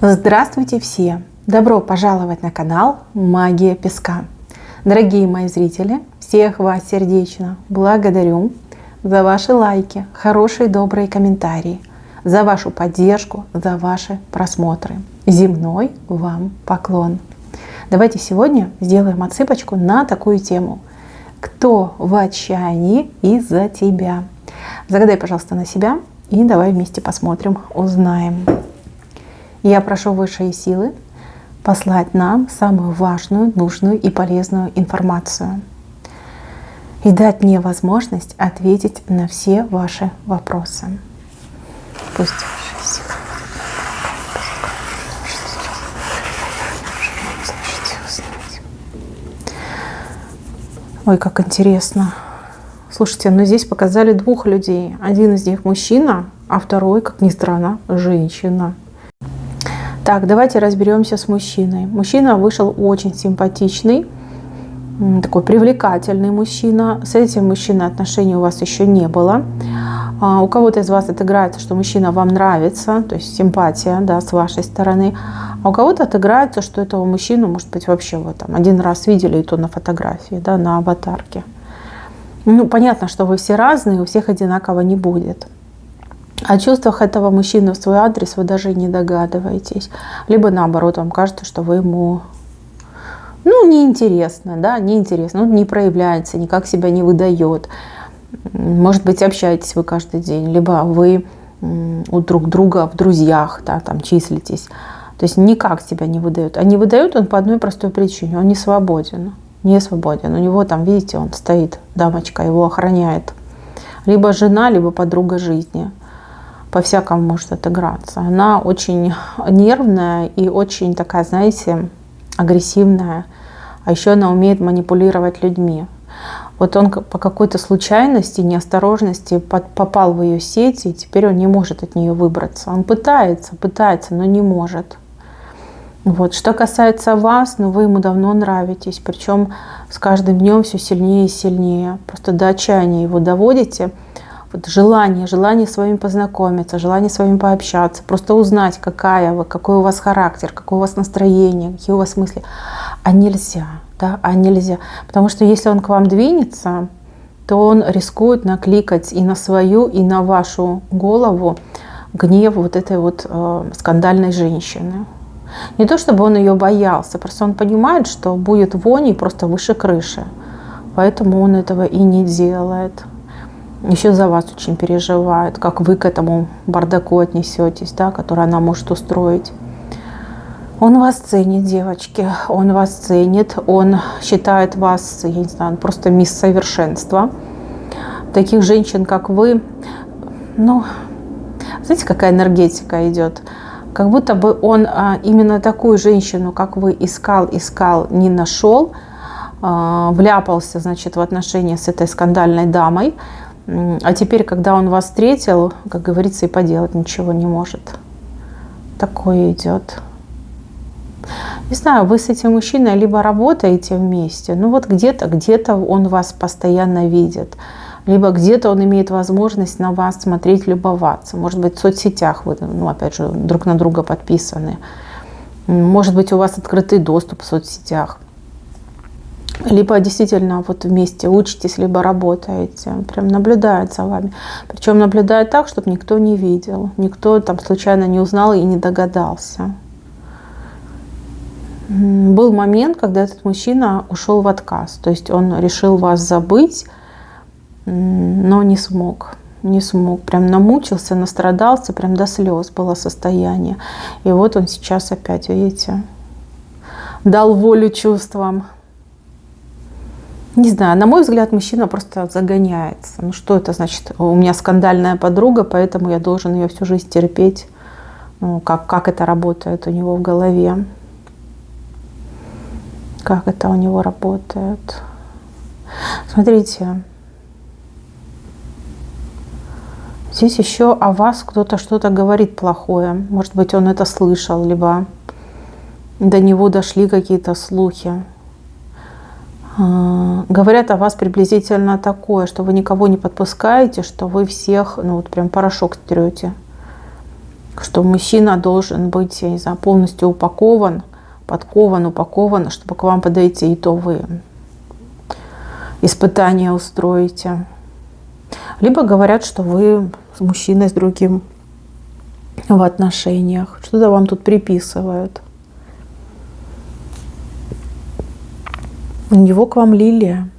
Здравствуйте все! Добро пожаловать на канал Магия Песка. Дорогие мои зрители, всех вас сердечно благодарю за ваши лайки, хорошие добрые комментарии, за вашу поддержку, за ваши просмотры. Земной вам поклон! Давайте сегодня сделаем отсыпочку на такую тему. Кто в отчаянии из-за тебя? Загадай, пожалуйста, на себя и давай вместе посмотрим, узнаем. Я прошу высшие силы послать нам самую важную, нужную и полезную информацию и дать мне возможность ответить на все ваши вопросы. Пусть высшие силы. Ой, как интересно. Слушайте, но здесь показали двух людей. Один из них мужчина, а второй, как ни странно, женщина. Так, давайте разберемся с мужчиной. Мужчина вышел очень симпатичный, такой привлекательный мужчина. С этим мужчиной отношений у вас еще не было. У кого-то из вас отыграется, что мужчина вам нравится, то есть симпатия, да, с вашей стороны. А у кого-то отыграется, что этого мужчину, может быть, вообще вы там один раз видели, и то на фотографии, да, на аватарке. Ну, понятно, что вы все разные, у всех одинаково не будет. О чувствах этого мужчины в свой адрес вы даже не догадываетесь. Либо наоборот, вам кажется, что вы ему, неинтересно, да, неинтересно, он не проявляется, никак себя не выдает. Может быть, общаетесь вы каждый день, либо вы у друг друга в друзьях, да, там числитесь. То есть никак себя не выдает. А не выдает он по одной простой причине. Он не свободен. Не свободен. У него там, видите, он стоит, дамочка его охраняет. Либо жена, либо подруга жизни. По-всякому может отыграться. Она очень нервная и очень такая, знаете, агрессивная. А еще она умеет манипулировать людьми. Вот он по какой-то случайности, неосторожности попал в ее сеть, и теперь он не может от нее выбраться. Он пытается, но не может. Вот. Что касается вас, вы ему давно нравитесь, причем с каждым днем все сильнее и сильнее. Просто до отчаяния его доводите. Вот желание с вами познакомиться, желание с вами пообщаться, просто узнать, какая вы, какой у вас характер, какое у вас настроение, какие у вас мысли. А нельзя, да, нельзя. Потому что если он к вам двинется, то он рискует накликать и на свою, и на вашу голову гнев вот этой вот скандальной женщины. Не то чтобы он ее боялся, просто он понимает, что будет вонь и просто выше крыши. Поэтому он этого и не делает. Еще за вас очень переживает, как вы к этому бардаку отнесетесь, да, который она может устроить. Он вас ценит, девочки, он вас ценит, он считает вас, я не знаю, просто мисс совершенства. Таких женщин, как вы, знаете, какая энергетика идет? Как будто бы он именно такую женщину, как вы, искал, не нашел, вляпался, значит, в отношения с этой скандальной дамой. А теперь, когда он вас встретил, как говорится, и поделать ничего не может. Такое идет. Не знаю, вы с этим мужчиной либо работаете вместе, где-то он вас постоянно видит, либо где-то он имеет возможность на вас смотреть, любоваться. Может быть, в соцсетях вы, опять же, друг на друга подписаны. Может быть, у вас открытый доступ в соцсетях. Либо действительно вот вместе учитесь, либо работаете. Прям наблюдает за вами. Причем наблюдает так, чтобы никто не видел. Никто там случайно не узнал и не догадался. Был момент, когда этот мужчина ушел в отказ. То есть он решил вас забыть, но не смог. Не смог. Прям намучился, настрадался, прям до слез было состояние. И вот он сейчас опять, видите, дал волю чувствам. Не знаю, на мой взгляд, мужчина просто загоняется. Что это значит? У меня скандальная подруга, поэтому я должен ее всю жизнь терпеть. Как это работает у него в голове? Как это у него работает? Смотрите. Здесь еще о вас кто-то что-то говорит плохое. Может быть, он это слышал, либо до него дошли какие-то слухи. Говорят о вас приблизительно такое, что вы никого не подпускаете, что вы всех, прям порошок трете. что мужчина должен быть, я не знаю, полностью упакован, подкован, упакован, чтобы к вам подойти, и то вы испытания устроите. Либо говорят, что вы с мужчиной, с другим в отношениях. Что-то вам тут приписывают. У него к вам лилия.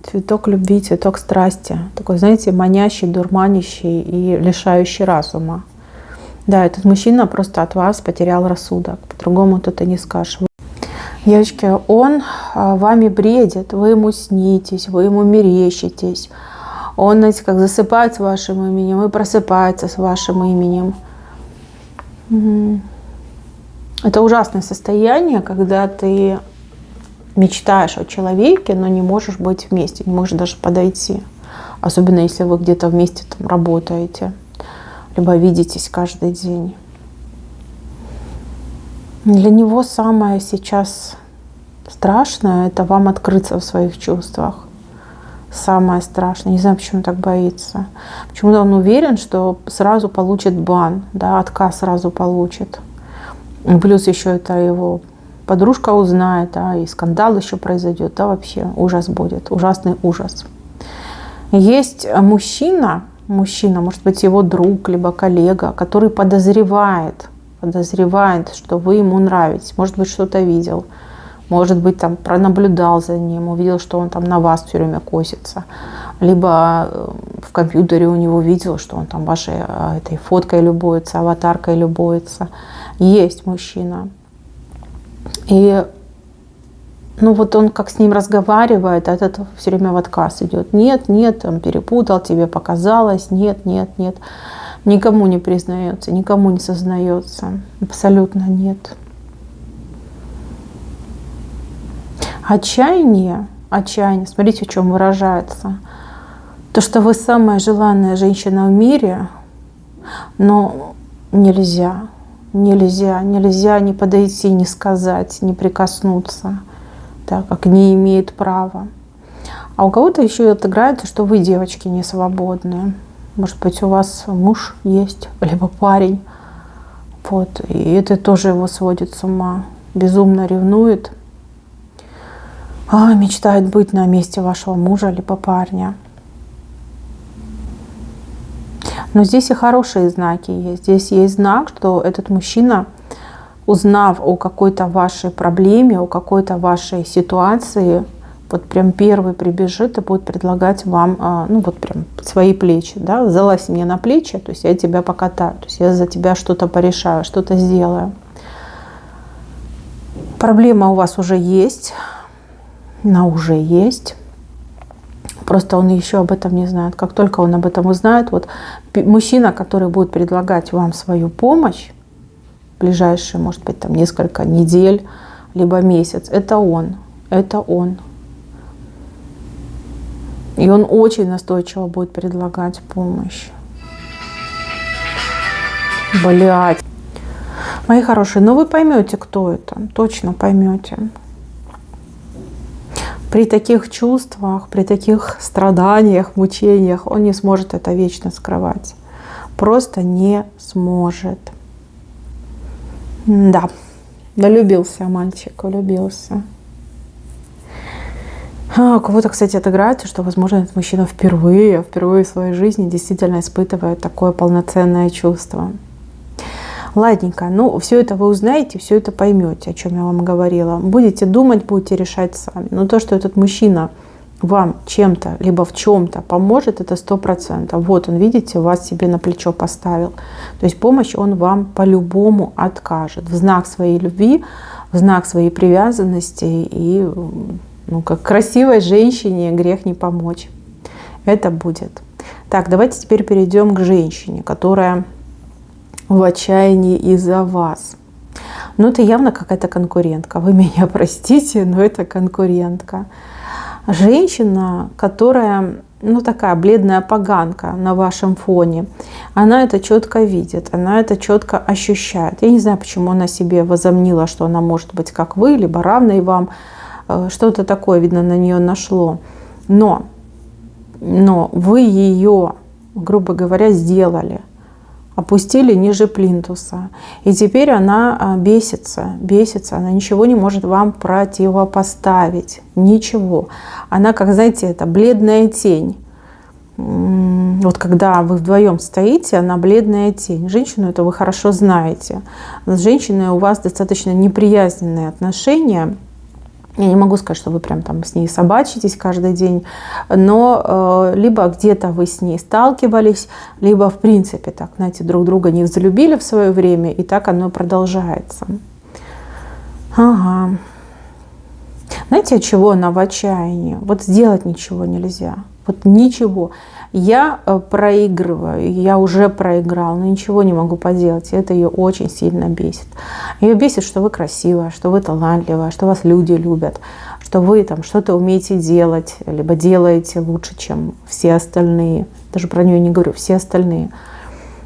Цветок любви, цветок страсти. Такой, знаете, манящий, дурманящий и лишающий разума. Да, этот мужчина просто от вас потерял рассудок. По-другому тут и не скажешь. Девочки, он вами бредит, вы ему снитесь, вы ему мерещитесь. Он, знаете, как засыпает с вашим именем и просыпается с вашим именем. Это ужасное состояние, когда ты мечтаешь о человеке, но не можешь быть вместе, не можешь даже подойти. Особенно если вы где-то вместе там работаете, либо видитесь каждый день. Для него самое сейчас страшное — это вам открыться в своих чувствах. Самое страшное. Не знаю, почему он так боится. Почему-то он уверен, что сразу получит бан, да, отказ сразу получит. И плюс еще это его подружка узнает, да, и скандал еще произойдет, да, вообще ужас будет, ужасный ужас. Есть мужчина, может быть, его друг, либо коллега, который подозревает, что вы ему нравитесь, может быть, что-то видел, может быть, там пронаблюдал за ним, увидел, что он там на вас все время косится, либо в компьютере у него видел, что он там вашей этой фоткой любуется, аватаркой любуется. Есть мужчина. И ну вот он как с ним разговаривает, а этот все время в отказ идет. Нет, он перепутал, тебе показалось, нет. Никому не признается, никому не сознается. Абсолютно нет. Отчаяние, смотрите, в чем выражается. То, что вы самая желанная женщина в мире, но нельзя ни подойти, ни сказать, ни прикоснуться, так как не имеет права. А у кого-то еще отыграется, что вы, девочки, не свободны. Может быть, у вас муж есть, либо парень. Вот. И это тоже его сводит с ума. Безумно ревнует. Мечтает быть на месте вашего мужа, либо парня. Но здесь и хорошие знаки есть. Здесь есть знак, что этот мужчина, узнав о какой-то вашей проблеме, о какой-то вашей ситуации, вот прям первый прибежит и будет предлагать вам, ну вот прям свои плечи, да, залазь мне на плечи, то есть я тебя покатаю, то есть я за тебя что-то порешаю, что-то сделаю. Проблема у вас уже есть, она уже есть. Просто он еще об этом не знает. Как только он об этом узнает, вот мужчина, который будет предлагать вам свою помощь, в ближайшие, может быть, там несколько недель, либо месяц, это он. И он очень настойчиво будет предлагать помощь. Блядь. Мои хорошие, ну вы поймете, кто это. Точно поймете. При таких чувствах, при таких страданиях, мучениях он не сможет это вечно скрывать. Просто не сможет. Да, влюбился мальчик, влюбился. У кого-то, кстати, отыграется, что, возможно, этот мужчина впервые в своей жизни действительно испытывает такое полноценное чувство. Ладненько, ну все это вы узнаете, все это поймете, о чем я вам говорила. Будете думать, будете решать сами. Но то, что этот мужчина вам чем-то, либо в чем-то поможет, это 100%. Вот он, видите, вас себе на плечо поставил. То есть помощь он вам по-любому откажет. В знак своей любви, в знак своей привязанности. И ну, как красивой женщине грех не помочь. Это будет. Так, давайте теперь перейдем к женщине, которая в отчаянии из-за вас. Ну, это явно какая-то конкурентка. Вы меня простите, но это конкурентка. Женщина, которая, ну, такая бледная поганка на вашем фоне, она это четко видит, она это четко ощущает. Я не знаю, почему она себе возомнила, что она может быть как вы, либо равной вам. Что-то такое, видно, на нее нашло. Но вы ее, грубо говоря, сделали. опустили ниже плинтуса. И теперь она бесится, она ничего не может вам противопоставить, ничего. Она, как, знаете, это бледная тень. Вот когда вы вдвоем стоите, она бледная тень. Женщину это вы хорошо знаете. С женщиной у вас достаточно неприязненные отношения. Я не могу сказать, что вы прям там с ней собачитесь каждый день, но либо где-то вы с ней сталкивались, либо в принципе так, знаете, друг друга не взлюбили в свое время, и так оно продолжается. Ага. Знаете, от чего она в отчаянии? Вот сделать ничего нельзя. Вот ничего. Я проигрываю, я уже проиграл, но ничего не могу поделать. И это ее очень сильно бесит. Ее бесит, что вы красивая, что вы талантливая, что вас люди любят, что вы там что-то умеете делать, либо делаете лучше, чем все остальные. Даже про нее не говорю, все остальные.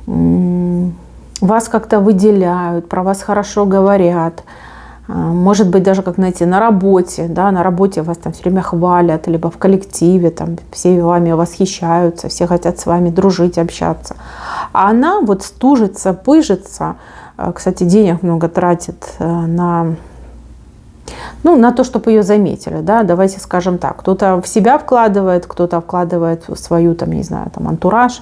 Вас как-то выделяют, про вас хорошо говорят. Может быть, даже, как, знаете, на работе, да, на работе вас там все время хвалят, либо в коллективе, там все вами восхищаются, все хотят с вами дружить, общаться. А она вот стужится, пыжится, кстати, денег много тратит на то, чтобы ее заметили, да, давайте скажем так. Кто-то в себя вкладывает, кто-то вкладывает в свою, там, не знаю, там, антураж,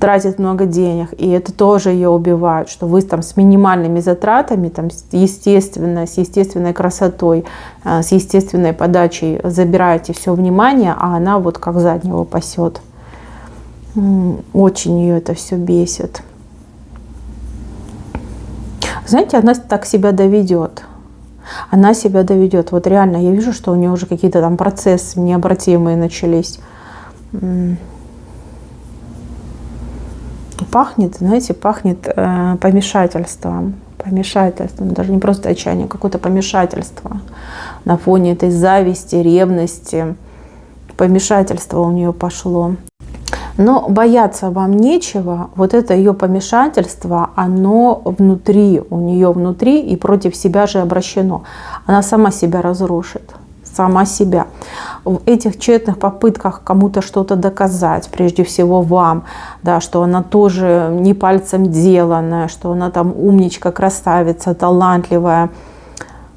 тратит много денег, и это тоже ее убивает, что вы там с минимальными затратами, там, естественно, с естественной красотой, с естественной подачей забираете все внимание, а она вот как заднего пасет. Очень ее это все бесит. Знаете, она так себя доведет. Она себя доведет. Вот реально, я вижу, что у нее уже какие-то там процессы необратимые начались. Пахнет, знаете, пахнет помешательством. Помешательством, даже не просто отчаяние, какое-то помешательство. На фоне этой зависти, ревности, помешательство у нее пошло. Но бояться вам нечего. Вот это ее помешательство, оно внутри, у нее внутри и против себя же обращено. Она сама себя разрушит. Сама себя. В этих тщетных попытках кому-то что-то доказать, прежде всего вам, да, что она тоже не пальцем деланная, что она там умничка, красавица, талантливая.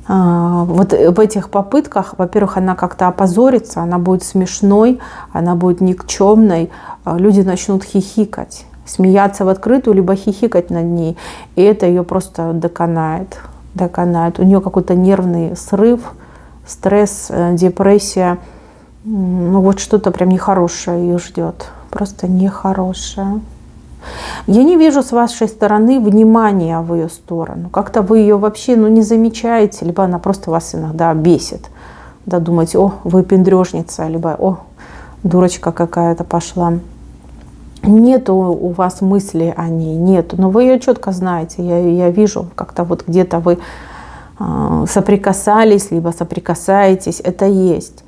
Вот в этих попытках, во-первых, она как-то опозорится, она будет смешной, она будет никчемной, люди начнут хихикать, смеяться в открытую, либо хихикать над ней, и это ее просто доконает. У нее какой-то нервный срыв, стресс, депрессия, вот что-то прям нехорошее ее ждет, просто нехорошее. Я не вижу с вашей стороны внимания в ее сторону, как-то вы ее вообще не замечаете, либо она просто вас иногда бесит, да, думаете, о, вы пендрежница, либо о, дурочка какая-то пошла. Нету у вас мыслей о ней, нету, но вы ее четко знаете, я вижу, как-то вот где-то вы соприкасались, либо соприкасаетесь, это есть.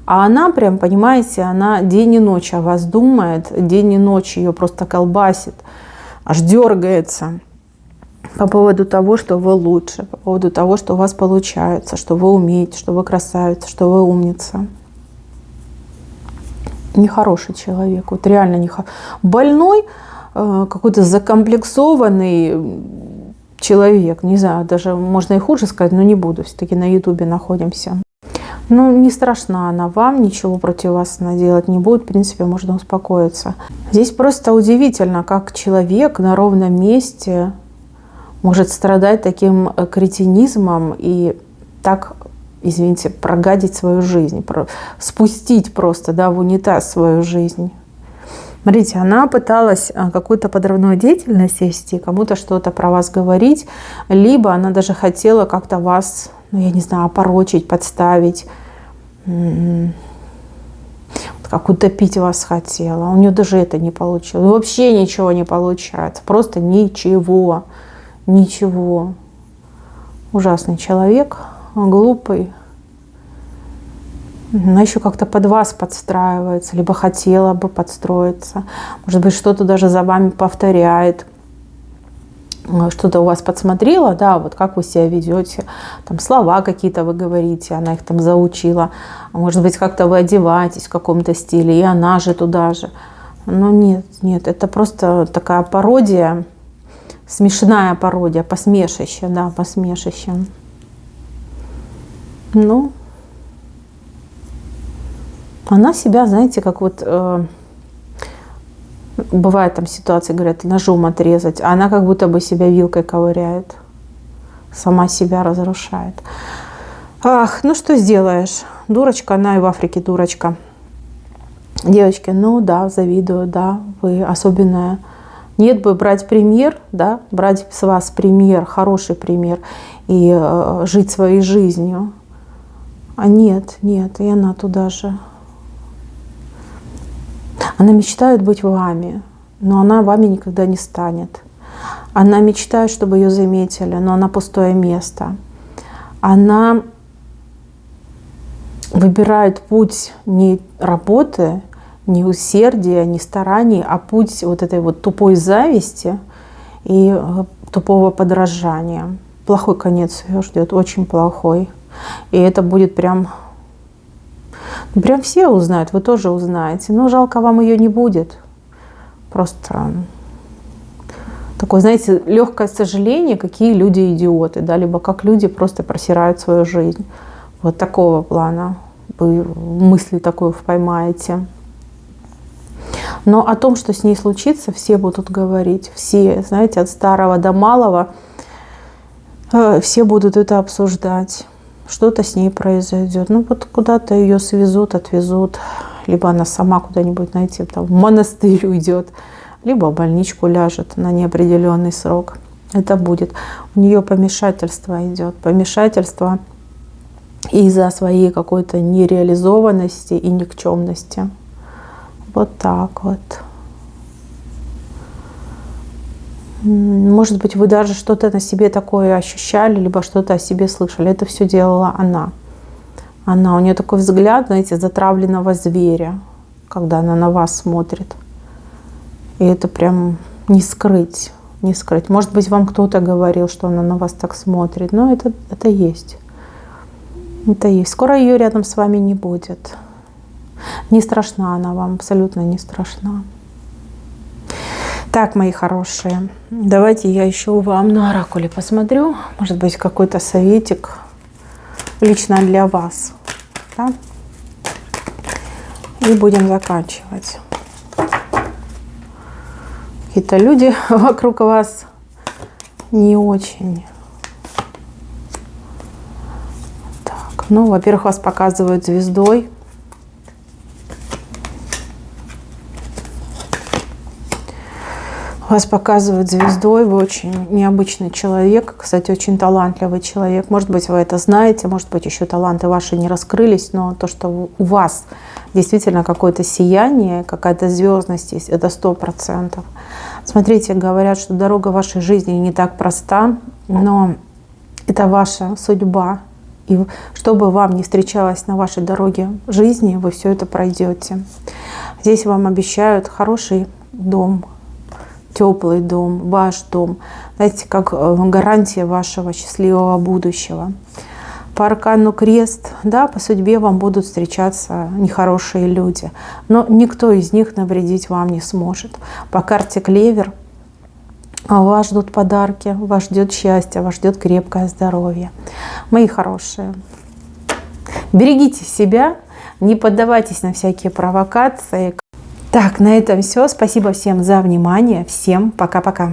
А она прям, понимаете, она день и ночь о вас думает, день и ночь ее просто колбасит, аж дергается по поводу того, что вы лучше, по поводу того, что у вас получается, что вы умеете, что вы красавица, что вы умница. Нехороший человек, вот реально нехороший. Больной, какой-то закомплексованный человек, не знаю, даже можно и хуже сказать, но не буду, все-таки на Ютубе находимся. Не страшна она вам, ничего против вас она делать не будет, в принципе, можно успокоиться. Здесь просто удивительно, как человек на ровном месте может страдать таким кретинизмом и так, извините, прогадить свою жизнь, спустить просто, да, в унитаз свою жизнь. Смотрите, она пыталась какую-то подрывную деятельность вести, кому-то что-то про вас говорить, либо она даже хотела как-то вас, я не знаю, опорочить, подставить, как утопить вас хотела. У нее даже это не получилось. Вообще ничего не получается. Просто ничего. Ничего. Ужасный человек, глупый. Она еще как-то под вас подстраивается, либо хотела бы подстроиться. Может быть, что-то даже за вами повторяет. Что-то у вас подсмотрела, да, вот как вы себя ведете, там слова какие-то вы говорите, она их там заучила. Может быть, как-то вы одеваетесь в каком-то стиле, и она же туда же. Но нет, нет, это просто такая пародия, смешная пародия, посмешище, да, посмешище. Ну, она себя, знаете, как вот бывает там ситуации, говорят, ножом отрезать, а она как будто бы себя вилкой ковыряет, сама себя разрушает. Ах, ну что сделаешь, дурочка, она и в Африке дурочка. Девочки, ну да, завидую, да, вы особенная. Нет бы брать пример, да, брать с вас пример, хороший пример и жить своей жизнью. А нет, нет, и она туда же. Она мечтает быть вами, но она вами никогда не станет. Она мечтает, чтобы ее заметили, но она пустое место. Она выбирает путь не работы, не усердия, не стараний, а путь вот этой вот тупой зависти и тупого подражания. Плохой конец ее ждет, очень плохой. И это будет прям все узнают, вы тоже узнаете. Но жалко вам ее не будет. Просто такое, знаете, легкое сожаление, какие люди идиоты, да, либо как люди просто просирают свою жизнь. Вот такого плана вы мысли такую поймаете. Но о том, что с ней случится, все будут говорить. Все, знаете, от старого до малого, все будут это обсуждать. Что-то с ней произойдет. Ну вот куда-то ее свезут, отвезут. Либо она сама куда-нибудь, знаете, там, в монастырь уйдет. Либо в больничку ляжет на неопределенный срок. Это будет. У нее помешательство идет. Помешательство из-за своей какой-то нереализованности и никчемности. Вот так вот. Может быть, вы даже что-то на себе такое ощущали, либо что-то о себе слышали. Это все делала она. Она, у нее такой взгляд, знаете, затравленного зверя, когда она на вас смотрит. И это прям не скрыть, не скрыть. Может быть, вам кто-то говорил, что она на вас так смотрит, но это есть. Это есть. Скоро ее рядом с вами не будет. Не страшна она вам, абсолютно не страшна. Так, мои хорошие, давайте я еще вам на оракуле посмотрю. Может быть, какой-то советик лично для вас. Да? И будем заканчивать. Какие-то люди вокруг вас не очень. Так, ну, во-первых, вас показывают звездой. Вас показывают звездой, вы очень необычный человек, кстати, очень талантливый человек. Может быть, вы это знаете, может быть, еще таланты ваши не раскрылись, но то, что у вас действительно какое-то сияние, какая-то звездность есть, это 100%. Смотрите, говорят, что дорога вашей жизни не так проста, но это ваша судьба. И что бы вам ни встречалось на вашей дороге жизни, вы все это пройдете. Здесь вам обещают хороший дом, теплый дом, ваш дом. Знаете, как гарантия вашего счастливого будущего. По аркану крест, да, по судьбе вам будут встречаться нехорошие люди, но никто из них навредить вам не сможет. По карте клевер вас ждут подарки, вас ждет счастье, вас ждет крепкое здоровье. Мои хорошие, берегите себя, не поддавайтесь на всякие провокации. Так, на этом все. Спасибо всем за внимание. Всем пока-пока.